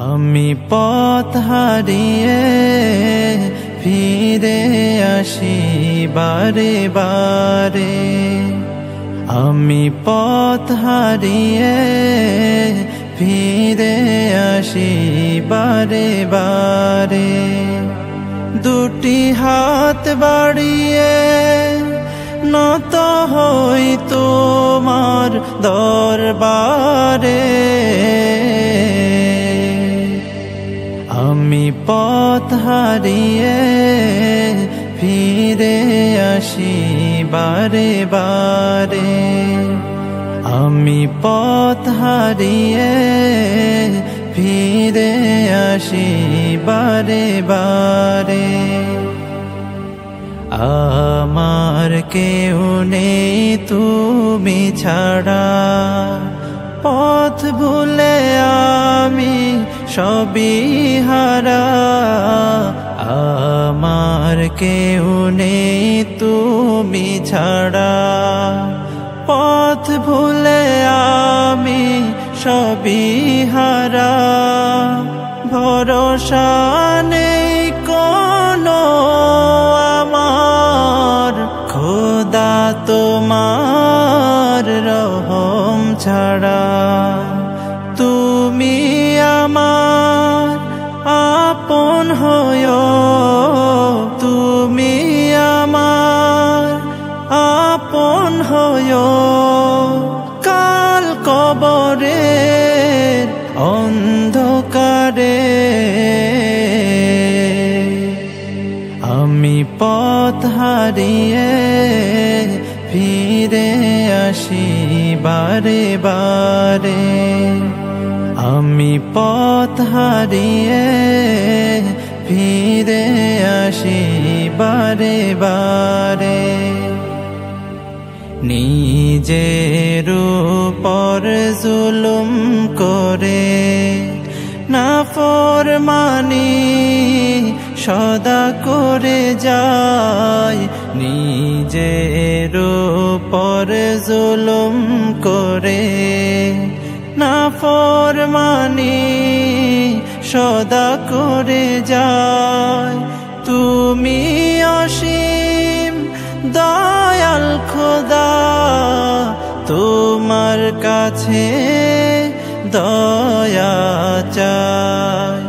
আমি পথ হারিয়ে ফিরে আসি বারে বারে। আমি পথ হারিয়ে ফিরে আসি বারে বারে। দুটি হাত বাড়িয়ে নত হই তোমার দরবারে। আমি পথ হারিয়ে ফিরে আসি বারে বারে। আমি পথ হারিয়ে ফিরে আসি বারে বারে। আমার কেউ নেই তুমি ছাড়া, পথ ভুলে আমি সবই হারা। আমার কেউ নেই তুমি ছাড়া, পথ ভুলে আমি সবই হারা। ভরসা নেই কোনো আমার, খোদা তোমার রহম ছাড়া। তুমি আমার আপন হয়ো, তুমি আমার আপন হয়ো। কাল কবরের অন্ধকারে আমি পথ হারিয়ে ফিরে আসি বারে বারে। আমি পথ হারিয়ে ফিরে আসি বারে বারে। নিজের উপর জুলুম করে নাফরমানি সদা করে যায়। নিজের উপর জুলুম করে নাফরমানি সদা করে যায়। তুমি অসীম দয়াল খোদা, তোমার কাছে দয়া চাই।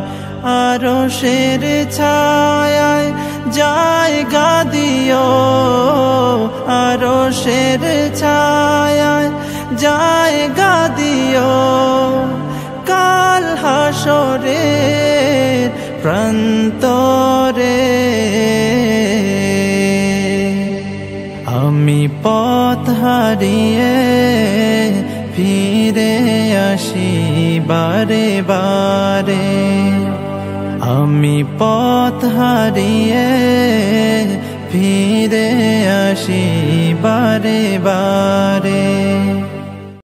আরশের ছায়ায় জায়গা দিও, আরশের ছায়ায় জায়গা দিও। কাল হাসরের প্রান্তরে আমি পথ হারিয়ে ফিরে আসি বারে বারে। আমি পথ হারিয়ে ফিরে আসি বারে বারে।